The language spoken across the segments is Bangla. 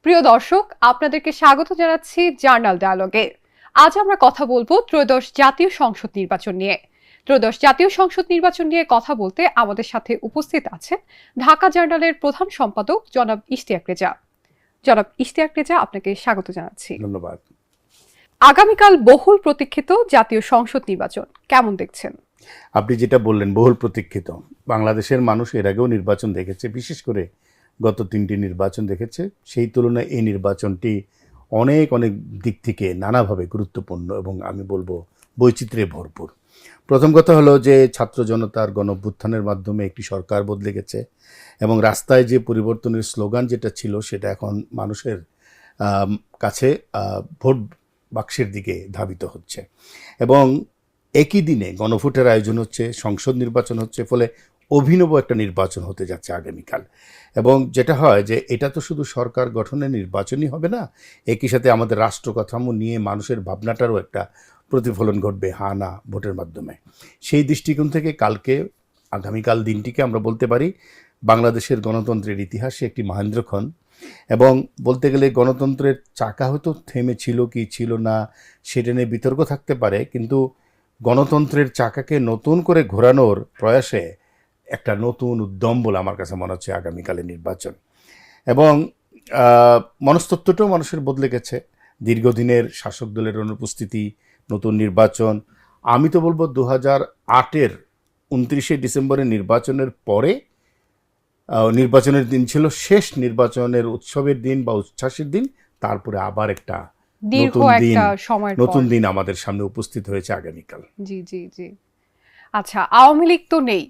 প্রিয় দর্শক, আপনাদেরকে স্বাগত জানাচ্ছি জার্নাল ডায়ালগে। আজ আমরা কথা বলবো ত্রয়োদশ জাতীয় সংসদ নির্বাচন নিয়ে। ত্রয়োদশ জাতীয় সংসদ নির্বাচন নিয়ে কথা বলতে আমাদের সাথে উপস্থিত আছেন ঢাকা জার্নালের প্রধান সম্পাদক জনাব ইশতিয়াক রেজা। জনাব ইশতিয়াক রেজা, আপনাকে স্বাগত জানাচ্ছি। ধন্যবাদ। আগামীকাল বহুল প্রতীক্ষিত জাতীয় সংসদ নির্বাচন কেমন দেখছেন? আপনি যেটা বললেন বহুল প্রতীক্ষিত, বাংলাদেশের মানুষ এর আগেও নির্বাচন দেখেছে, বিশেষ করে গত 3টি নির্বাচন দেখেছে। সেই তুলনায় এই নির্বাচনটি অনেক দিক থেকে নানাভাবে গুরুত্বপূর্ণ এবং আমি বলবো বৈচিত্র্যে ভরপুর। প্রথম কথা হলো যে ছাত্র জনতার গণঅভ্যুত্থানের মাধ্যমে একটি সরকার বদলে গেছে এবং রাস্তায় যে পরিবর্তনের স্লোগান যেটা ছিল সেটা এখন মানুষের কাছে ভোট বাক্সের দিকে ধাবিত হচ্ছে এবং একই দিনে গণভোটের আয়োজন হচ্ছে, সংসদ নির্বাচন হচ্ছে, ফলে অভিনব একটা নির্বাচন হতে যাচ্ছে আগামীকাল। এবং যেটা হয় যে এটা তো শুধু সরকার গঠনের নির্বাচনই হবে না, একই সাথে আমাদের রাষ্ট্র কাঠামো নিয়ে মানুষের ভাবনাটারও একটা প্রতিফলন ঘটবে হা না ভোটের মাধ্যমে। সেই দৃষ্টিকোণ থেকে আগামীকাল দিনটিকে আমরা বলতে পারি বাংলাদেশের গণতন্ত্রের ইতিহাসে একটি মহেন্দ্রক্ষণ। এবং বলতে গেলে গণতন্ত্রের চাকা হয়তো থেমে ছিল কি ছিল না সেটা নিয়ে বিতর্ক থাকতে পারে, কিন্তু গণতন্ত্রের চাকাকে নতুন করে ঘোরানোর প্রয়াসে একটা নতুন উদ্যম বলে আমার কাছে মনে হচ্ছে আগামীকালের নির্বাচন। এবং মনস্তত্ত্বটাও মানুষের বদলে গেছে। দীর্ঘদিনের শাসক দলের অনুপস্থিতি, নতুন নির্বাচন। আমি তো বলবো 2008-এর 29শে ডিসেম্বরের নির্বাচনের পরে নির্বাচনের দিন ছিল শেষ নির্বাচনের উৎসবের দিন বা উচ্ছ্বাসের দিন, তারপরে আবার একটা নতুন দিন আমাদের সামনে উপস্থিত হয়েছে আগামীকাল। জি জি জি। আচ্ছা, আওয়ামী লীগ তো নেই,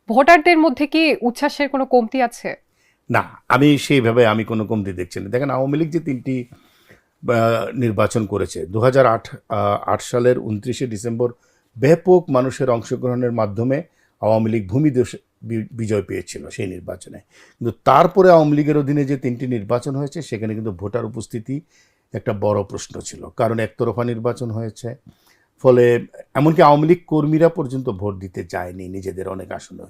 ভোটারদের মধ্যে কি উচ্ছ্বাসের কোনো কমতি আছে? না, আমি সেইভাবে কোনো কমতি দেখছি না। দেখেন, আওয়ামী লীগ যে 3টি নির্বাচন করেছে 2008 সালের 29শে ডিসেম্বর ব্যাপক মানুষের অংশগ্রহণের মাধ্যমে আওয়ামী লীগ বিজয় পেয়েছিল সেই নির্বাচনে। কিন্তু তারপরে আওয়ামী লীগের অধীনে যে 3টি নির্বাচন হয়েছে সেখানে কিন্তু ভোটার উপস্থিতি একটা বড় প্রশ্ন ছিল, কারণ একতরফা নির্বাচন হয়েছে। ফলে এমনকি আওয়ামী লীগ কর্মীরা পর্যন্ত ভোট দিতে যায়নি নিজেদের অনেক আসনে।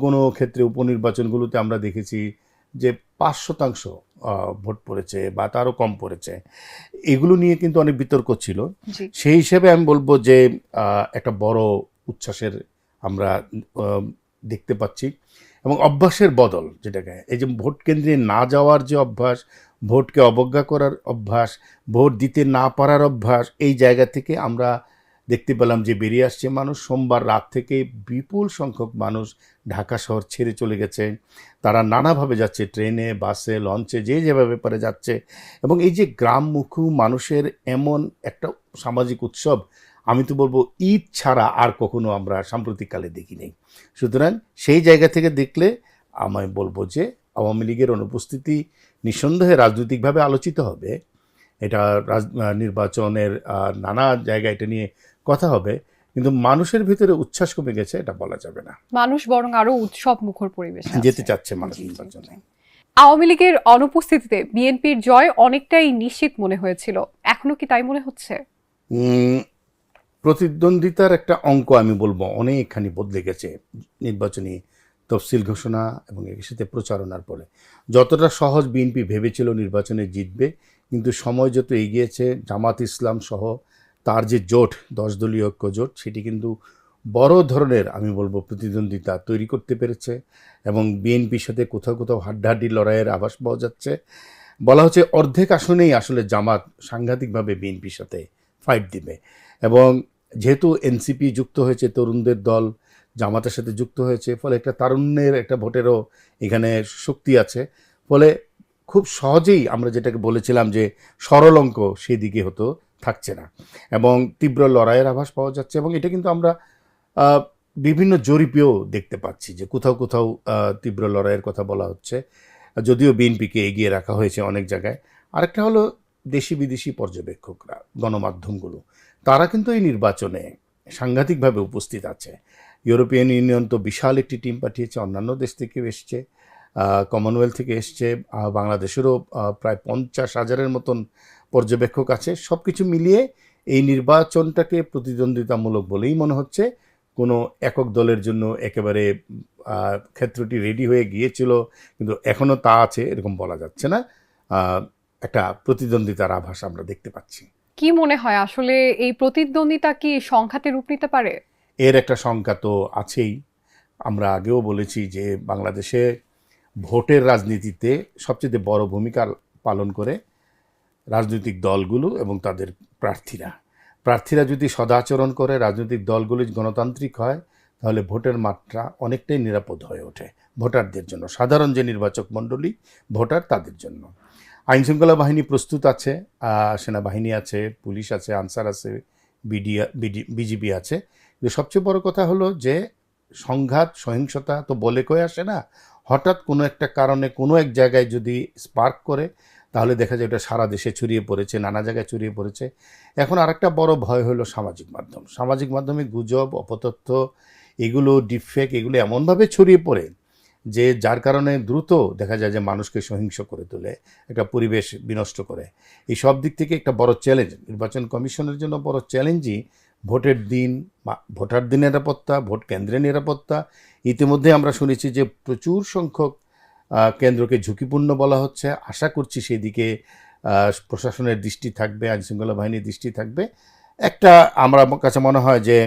কোনো ক্ষেত্রে উপনির্বাচনগুলোতে আমরা দেখেছি যে 5% ভোট পড়েছে বা তারও কম পড়েছে। এগুলো নিয়ে কিন্তু অনেক বিতর্ক ছিল। সেই হিসেবে আমি বলবো যে একটা বড় উচ্ছ্বাসের আমরা দেখতে পাচ্ছি এবং অভ্যাসের বদল, যেটাকে এই যে ভোট কেন্দ্রে না যাওয়ার যে অভ্যাস, ভোটকে অবজ্ঞা করার অভ্যাস, ভোট দিতে না পারার অভ্যাস, এই জায়গা থেকে আমরা দেখতে পেলাম যে বেরিয়ে আসছে মানুষ। সোমবার রাত থেকে বিপুল সংখ্যক মানুষ ঢাকা শহর ছেড়ে চলে গেছে। তারা নানাভাবে যাচ্ছে, ট্রেনে, বাসে, লঞ্চে, যে যেভাবে পারে যাচ্ছে। এবং এই যে গ্রামমুখী মানুষের এমন একটা সামাজিক উৎসব, আমি তো বলবো ঈদ ছাড়া আর কখনো আমরা সাম্প্রতিককালে দেখি নেই। সুতরাং সেই জায়গা থেকে দেখলে আমি বলবো যে আওয়ামী লীগের অনুপস্থিতি নিঃসন্দেহে রাজনৈতিকভাবে আলোচিত হবে। এটা নির্বাচনের নানা জায়গায় এটা নিয়ে কথা হবে, কিন্তু মানুষের ভিতরে উচ্ছ্বাস কমে গেছে এটা বলা যাবে না। মানুষ বরং আরো উৎসব মুখর পরিবেশে যেতে চাচ্ছে মানুষ নির্বাচনে। আওয়ামী লীগের অনুপস্থিতিতে বিএনপির জয় অনেকটাই নিশ্চিত মনে হয়েছিল, এখনো কি তাই মনে হচ্ছে? প্রতিদ্বন্দ্বিতার একটা অঙ্ক আমি বলবো অনেকখানি বদলে গেছে নির্বাচনী তফসিল ঘোষণা এবং এর সাথে প্রচারণার পরে। যতটা সহজ বিএনপি ভেবেছিল নির্বাচনে জিতবে, কিন্তু সময় যত এগিয়েছে জামাত ইসলাম সহ তার যে জোট, 10 দলীয় ঐক্য জোট, সেটি কিন্তু বড় ধরনের আমি বলবো প্রতিদ্বন্দ্বিতা তৈরি করতে পেরেছে এবং বিএনপির সাথে কোথাও হাড্ডাহাড্ডি লড়াইয়ের আভাস পাওয়া যাচ্ছে। বলা হচ্ছে অর্ধেক আসনেই আসলে জামাত সাংঘাতিকভাবে বিএনপির সাথে ফাইট দিবে। এবং যেহেতু এনসিপি যুক্ত হয়েছে, তরুণদের দল জামাতের সাথে যুক্ত হয়েছে, ফলে একটা তারুণ্যের একটা ভোটেরও এখানে শক্তি আছে। ফলে খুব সহজেই আমরা যেটাকে বলেছিলাম যে সরল অঙ্ক, সেদিকে হতো থাকছে না এবং তীব্র লড়াইয়ের আভাস পাওয়া যাচ্ছে। এবং এটা কিন্তু আমরা বিভিন্ন জরিপেও দেখতে পাচ্ছি যে কোথাও তীব্র লড়াইয়ের কথা বলা হচ্ছে, যদিও বিএনপিকে এগিয়ে রাখা হয়েছে অনেক জায়গায়। আরেকটা হলো দেশি বিদেশি পর্যবেক্ষকরা, গণমাধ্যমগুলো, তারা কিন্তু এই নির্বাচনে সাংঘাতিকভাবে উপস্থিত আছে। ইউরোপিয়ান ইউনিয়ন তো বিশাল একটি টিম পাঠিয়েছে, অন্যান্য দেশ থেকেও এসছে, কমনওয়েলথ থেকে এসছে, বাংলাদেশেরও প্রায় 50,000-এর মতন পর্যবেক্ষক আছে। সব কিছু মিলিয়ে এই নির্বাচনটাকে প্রতিদ্বন্দ্বিতামূলক বলেই মনে হচ্ছে। কোনো একক দলের জন্য একেবারে ক্ষেত্রটি রেডি হয়ে গিয়েছিল কিন্তু এখনও তা আছে এরকম বলা যাচ্ছে না। একটা প্রতিদ্বন্দ্বিতার আভাস আমরা দেখতে পাচ্ছি। কি মনে হয় আসলে এই প্রতিদ্বন্দ্বিতা কি সংঘাতে রূপ নিতে পারে? এর একটা শঙ্কা তো আছেই। আমরা আগেও বলেছি যে বাংলাদেশে ভোটের রাজনীতিতে সবচেয়ে বড় ভূমিকা পালন করে রাজনৈতিক দলগুলো এবং তাদের প্রার্থীরা যদি সদাচরণ করে, রাজনৈতিক দলগুলো গণতান্ত্রিক হয়, তাহলে ভোটের মাত্রা অনেকটাই নিরাপদ হয়ে ওঠে ভোটারদের জন্য, সাধারণ যে নির্বাচক মণ্ডলী ভোটার তাদের জন্য। আইনশৃঙ্খলা বাহিনী প্রস্তুত আছে, সেনাবাহিনী আছে, পুলিশ আছে, আনসার আছে, বিজিবি আছে। কিন্তু সবচেয়ে বড় কথা হলো যে সংঘাত সহিংসতা তো বলে কয়ে আসে না, হঠাৎ কোনো একটা কারণে কোনো এক জায়গায় যদি স্পার্ক করে তাহলে দেখা যায় এটা সারা দেশে ছড়িয়ে পড়েছে, নানা জায়গায় ছড়িয়ে পড়েছে। এখন আরেকটা বড় ভয় হলো সামাজিক মাধ্যমে গুজব, অপতথ্য, এগুলো ডিপফেক, এগুলো এমনভাবে ছড়িয়ে পড়ে যে যার কারণে দ্রুত দেখা যায় যে মানুষকে সহিংস করে তোলে, একটা পরিবেশ বিনষ্ট করে। এই সব দিক থেকে একটা বড় চ্যালেঞ্জ নির্বাচন কমিশনের জন্য, বড় চ্যালেঞ্জই ভোটের দিন, ভোটারদের নিরাপত্তা, ভোট কেন্দ্রের নিরাপত্তা। ইতিমধ্যে আমরা শুনেছি যে প্রচুর সংখ্যক কেন্দ্রকে ঝুঁকিপূর্ণ বলা হচ্ছে। আশা করছি সেই দিকে প্রশাসনের দৃষ্টি থাকবে, আইনশৃঙ্খলা বাহিনীর দৃষ্টি থাকবে। একটা আমার কাছে মনে হয় যে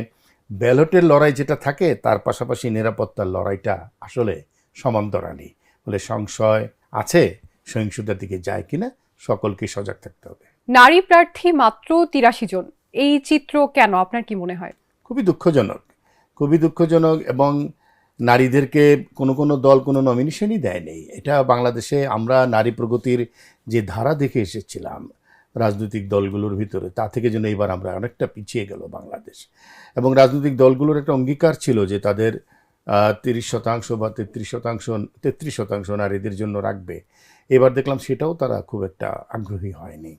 ব্যালটের লড়াই যেটা থাকে তার পাশাপাশি নিরাপত্তার লড়াইটা আসলে সমান্তরালই বলে সংশয় আছে সহিংসতার দিকে যায় কিনা, সকলকে সজাগ থাকতে হবে। নারী প্রার্থী মাত্র ৮৩ জন, এই চিত্র কেন আপনার কি মনে হয়? খুবই দুঃখজনক এবং নারীদেরকে কোনো দল কোনো নমিনেশনই দেয়নি। এটা বাংলাদেশে আমরা নারী প্রগতির যে ধারা দেখে এসেছিলাম রাজনৈতিক দলগুলোর ভিতরে, তা থেকে যেন এবার আমরা অনেকটা পিছিয়ে গেল বাংলাদেশ। এবং রাজনৈতিক দলগুলোর একটা অঙ্গীকার ছিল যে তাদের ৩০% বা ৩৩% নারীদের জন্য রাখবে। এবার দেখলাম সেটাও তারা খুব একটা আগ্রহী হয়নি।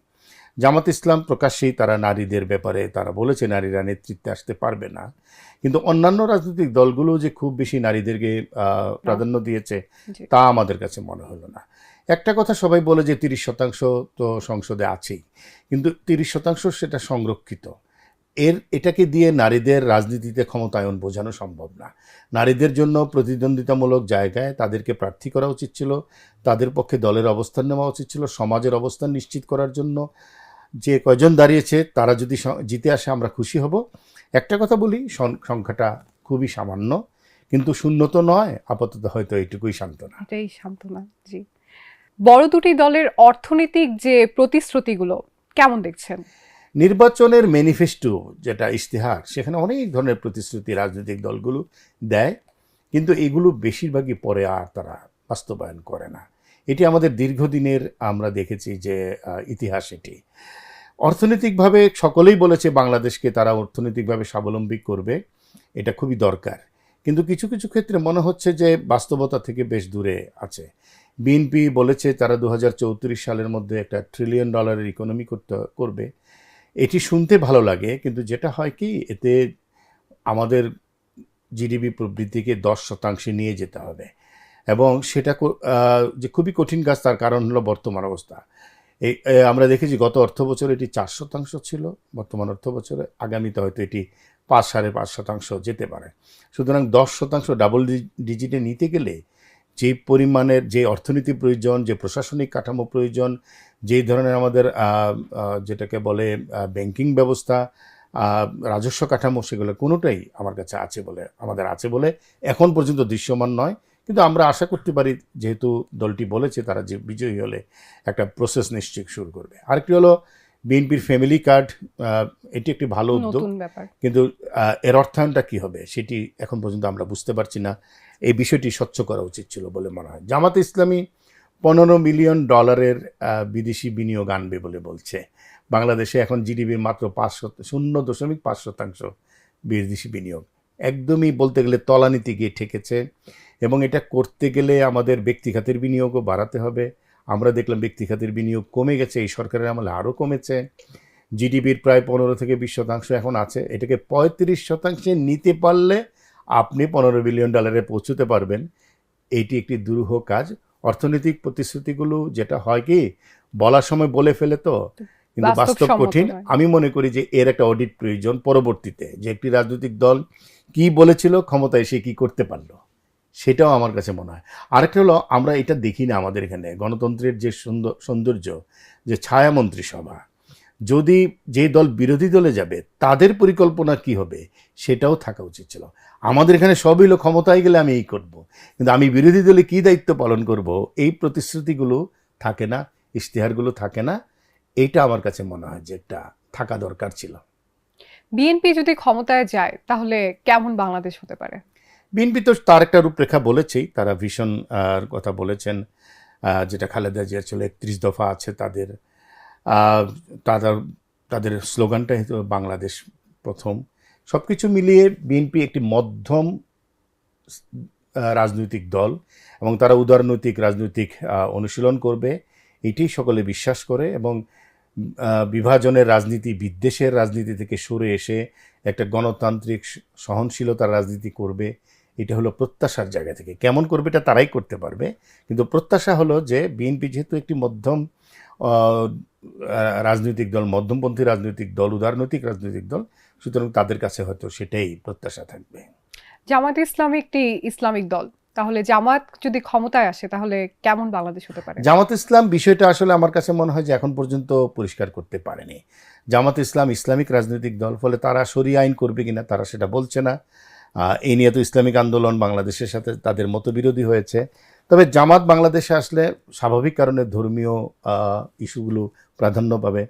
জামাত ইসলাম প্রকাশ্যেই তারা নারীদের ব্যাপারে তারা বলেছে নারীরা নেতৃত্বে আসতে পারবে না, কিন্তু অন্যান্য রাজনৈতিক দলগুলো যে খুব বেশি নারীদেরকে প্রাধান্য দিয়েছে তা আমাদের কাছে মনে হলো না। একটা কথা সবাই বলে যে ৩০% তো সংসদে আছেই, কিন্তু ৩০% সেটা সংরক্ষিত। এটাকে দিয়ে নারীদের রাজনীতিতে ক্ষমতায়ন বোঝানো সম্ভব না। নারীদের জন্য প্রতিদ্বন্দ্বিতামূলক জায়গায় তাদেরকে প্রার্থী করা উচিত ছিল, তাদের পক্ষে দলের অবস্থান নেওয়া উচিত ছিল, সমাজের অবস্থান নিশ্চিত করার জন্য যে কয়জন দাঁড়িয়েছে তারা যদি জিতে আসে আমরা খুশি হব। একটা কথা বলি, সংখ্যাটা খুবই সামান্য, কিন্তু শূন্য তো নয়, আপাতত হয়তো এইটুকুই সান্ত্বনা। এটাই সান্ত্বনা। জি, বড় দুটি দলের অর্থনৈতিক যে প্রতিশ্রুতিগুলো কেমন দেখছেন? নির্বাচনের ম্যানিফেস্টো যেটা ইশতেহার, সেখানে অনেক ধরনের প্রতিশ্রুতি রাজনৈতিক দলগুলো দেয়, কিন্তু এগুলো বেশিরভাগই পরে আর তারা বাস্তবায়ন করে না। এটি আমাদের দীর্ঘদিনের আমরা দেখেছি যে ইতিহাস। এটি অর্থনৈতিকভাবে সকলেই বলেছে বাংলাদেশকে তারা অর্থনৈতিকভাবে স্বাবলম্বী করবে, এটা খুবই দরকার, কিন্তু কিছু কিছু ক্ষেত্রে মনে হচ্ছে যে বাস্তবতা থেকে বেশ দূরে আছে। বিএনপি বলেছে তারা 2034 সালের মধ্যে একটা $1 ট্রিলিয়ন ইকোনমি করবে। এটি শুনতে ভালো লাগে, কিন্তু যেটা হয় কি, এতে আমাদের জিডিপি প্রবৃদ্ধিকে 10% নিয়ে যেতে হবে, এবং সেটা যে খুবই কঠিন কাজ। তার কারণ হলো বর্তমান অবস্থা। আমরা দেখেছি গত অর্থ বছরে এটি 4% ছিল, বর্তমান অর্থ বছরে আগামীতে হয়তো এটি 5-5.5% যেতে পারে। সুতরাং 10% ডাবল ডিজিটে নিতে গেলে যে পরিমাণের যে অর্থনীতি প্রয়োজন, যে প্রশাসনিক কাঠামো প্রয়োজন, যেই ধরনের আমাদের যেটাকে বলে ব্যাংকিং ব্যবস্থা, রাজস্ব কাঠামো, সেগুলো কোনোটাই আমাদের আছে বলে এখন পর্যন্ত দৃশ্যমান নয়। কিন্তু আমরা আশা করতে পারি, যেহেতু দলটি বলেছে তারা যে বিজয়ী হলে একটা প্রসেস নিশ্চয়ই শুরু করবে। আরেকটি হলো বিএনপির ফ্যামিলি কার্ড, এটি একটি ভালো উদ্যোগ, কিন্তু এর অর্থায়নটা কী হবে সেটি এখন পর্যন্ত আমরা বুঝতে পারছি না। এই বিষয়টি স্বচ্ছ করা উচিত ছিল বলে মনে হয়। জামাতে ইসলামী $15 মিলিয়ন বিদেশি বিনিয়োগ আনবে বলে বলছে। বাংলাদেশে এখন জিডিপির মাত্র 0.5% বিদেশি বিনিয়োগ, একদমই বলতে গেলে তলানিতে গিয়ে ঠেকেছে। এবং এটা করতে গেলে আমাদের ব্যক্তিখাতের বিনিয়োগও বাড়াতে হবে। আমরা দেখলাম ব্যক্তিখাতের বিনিয়োগ কমে গেছে, এই সরকারের আমলে আরও কমেছে। জিডিপির প্রায় 15-20% এখন আছে। এটাকে 35% নিতে পারলে আপনি $15 বিলিয়ন পৌঁছতে পারবেন। এইটি একটি দুরূহ কাজ। অর্থনৈতিক প্রতিশ্রুতিগুলো যেটা হয় কি, বলার সময় বলে ফেলে তো, কিন্তু বাস্তব কঠিন। আমি মনে করি যে এর একটা অডিট প্রয়োজন পরবর্তীতে, যে একটি রাজনৈতিক দল কি বলেছিল, ক্ষমতায় এসে কি করতে পারলো, সেটাও আমার কাছে মনে হয়। আরেকটা হলো, আমরা এটা দেখি না আমাদের এখানে গণতন্ত্রের যে সৌন্দর্য, যে ছায়া মন্ত্রিসভা, যদি যে দল বিরোধী দলে যাবে তাদের পরিকল্পনা কি হবে সেটাও থাকা উচিত ছিল। আমাদের এখানে সবই হলো ক্ষমতায় গেলে আমি এই করব, কিন্তু আমি বিরোধী দলে কী দায়িত্ব পালন করব এই প্রতিশ্রুতিগুলো থাকে না, ইশতেহারগুলো থাকে না। এইটা আমার কাছে মনে হয় যে একটা থাকা দরকার ছিল। বিএনপি যদি ক্ষমতায় যায় তাহলে কেমন বাংলাদেশ হতে পারে? বিএনপি তো তার একটা রূপরেখা বলেছেই, তারা ভীষণ কথা বলেছেন, যেটা খালেদা জিয়ার ছিল 31 দফা আছে তাদের। তাদের তাদের স্লোগানটাই হতো বাংলাদেশ প্রথম। সব কিছু মিলিয়ে বিএনপি একটি মধ্যম রাজনৈতিক দল, এবং তারা উদারনৈতিক রাজনৈতিক অনুশীলন করবে এটি সকলে বিশ্বাস করে, এবং বিভাজনের রাজনীতি, বিদ্বেষের রাজনীতি থেকে সরে এসে একটা গণতান্ত্রিক সহনশীলতার রাজনীতি করবে। এটা হলো প্রত্যাশার জায়গা থেকে। কেমন করবে এটা তারাই করতে পারবে, কিন্তু প্রত্যাশা হলো যে বিএনপি যেহেতু একটি মধ্যম রাজনৈতিক দল, মধ্যমপন্থী রাজনৈতিক দল, উদারনৈতিক রাজনৈতিক দল, সুতরাং তাদের কাছে হয়তো সেটাই প্রত্যাশা থাকবে। জামাত ইসলামী একটি ইসলামিক দল, তাহলে জামাত যদি ক্ষমতায় আসে তাহলে কেমন বাংলাদেশ হতে পারে? জামাত ইসলাম বিষয়টা আসলে আমার কাছে মনে হয় যে এখন পর্যন্ত পরিষ্কার করতে পারেনি। জামাত ইসলাম ইসলামিক রাজনৈতিক দল, ফলে তারা শরিয়া আইন করবে কিনা তারা সেটা বলছে না। এই নিয়ে তো ইসলামিক আন্দোলন বাংলাদেশের সাথে তাদের মতবিরোধী হয়েছে। তবে জামাত বাংলাদেশে আসলে স্বাভাবিক কারণে ধর্মীয় ইস্যুগুলো প্রাধান্য পাবে।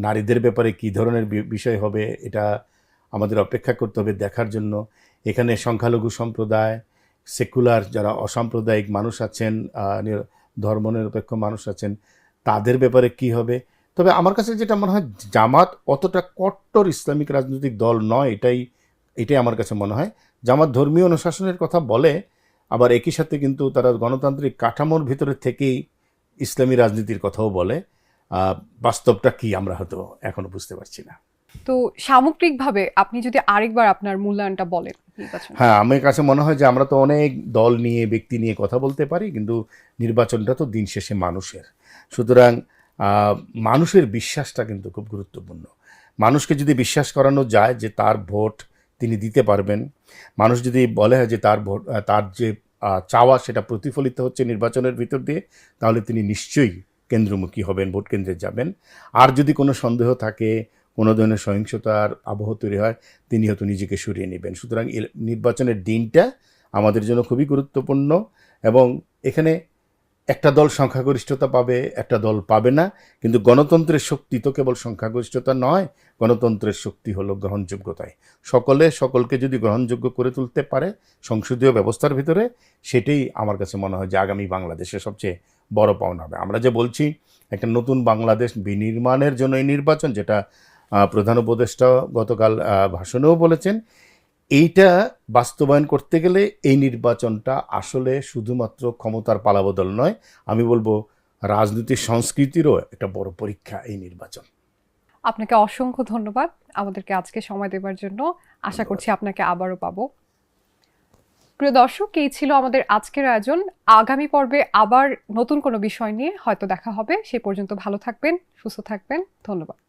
নারীদের ব্যাপারে কী ধরনের বিষয় হবে এটা আমাদের অপেক্ষা করতে হবে দেখার জন্য। এখানে সংখ্যালঘু সম্প্রদায়, সেকুলার যারা অসাম্প্রদায়িক মানুষ আছেন, ধর্মনিরপেক্ষ মানুষ আছেন, তাদের ব্যাপারে কি হবে। তবে আমার কাছে যেটা মনে হয়, জামাত অতটা কট্টর ইসলামিক রাজনৈতিক দল নয়, এটাই আমার কাছে মনে হয়। জামাত ধর্মীয় অনুশাসনের কথা বলে, আবার একই সাথে কিন্তু তারা গণতান্ত্রিক কাঠামোর ভিতরে থেকেই ইসলামী রাজনীতির কথাও বলে। বাস্তবটা কি আমরা হয়তো এখনো বুঝতে পারছি না। তো সামগ্রিকভাবে আপনি যদি আরেকবার আপনার মূল্যায়নটা বলেন নির্বাচন। হ্যাঁ, আমার কাছে মনে হয় যে আমরা তো অনেক দল নিয়ে, ব্যক্তি নিয়ে কথা বলতে পারি, কিন্তু নির্বাচনটা তো দিন শেষে মানুষের। সুতরাং মানুষের বিশ্বাসটা কিন্তু খুব গুরুত্বপূর্ণ। মানুষকে যদি বিশ্বাস করানো যায় যে তার ভোট তিনি দিতে পারবেন, মানুষ যদি বলে যে তার ভোট, তার যে চাওয়া সেটা প্রতিফলিত হচ্ছে নির্বাচনের ভিতর দিয়ে, তাহলে তিনি নিশ্চয়ই কেন্দ্রমুখী হবেন, ভোট কেন্দ্রে যাবেন। আর যদি কোনো সন্দেহ থাকে, কোনো ধরনের সহিংসতার আবহ তৈরি হয়, তিনি হয়তো নিজেকে সরিয়ে নেবেন। সুতরাং নির্বাচনের দিনটা আমাদের জন্য খুবই গুরুত্বপূর্ণ, এবং এখানে একটা দল সংখ্যাগরিষ্ঠতা পাবে, একটা দল পাবে না, কিন্তু গণতন্ত্রের শক্তি তো কেবল সংখ্যাগরিষ্ঠতা নয়, গণতন্ত্রের শক্তি হলো গ্রহণযোগ্যতায়। সকলে সকলকে যদি গ্রহণযোগ্য করে তুলতে পারে সংসদীয় ব্যবস্থার ভিতরে, সেটাই আমার কাছে মনে হয় যে আগামী বাংলাদেশের সবচেয়ে বড় পাওনা হবে। আমরা যে বলছি একটা নতুন বাংলাদেশ বিনির্মাণের জন্য এই নির্বাচন, যেটা প্রধান উপদেষ্টা গতকাল ভাষণেও বলেছেন, এইটা বাস্তবায়ন করতে গেলে এই নির্বাচনটা আসলে শুধুমাত্র ক্ষমতার পালাবদল নয়, আমি বলবো রাজনীতির সংস্কৃতিরও একটা বড় পরীক্ষা এই নির্বাচন। আপনাকে অসংখ্য ধন্যবাদ আমাদেরকে আজকে সময় দেওয়ার জন্য। আশা করছি আপনাকে আবারও পাবো। প্রিয় দর্শক, এই ছিল আমাদের আজকের আয়োজন। আগামী পর্বে আবার নতুন কোনো বিষয় নিয়ে হয়তো দেখা হবে। সে পর্যন্ত ভালো থাকবেন, সুস্থ থাকবেন। ধন্যবাদ।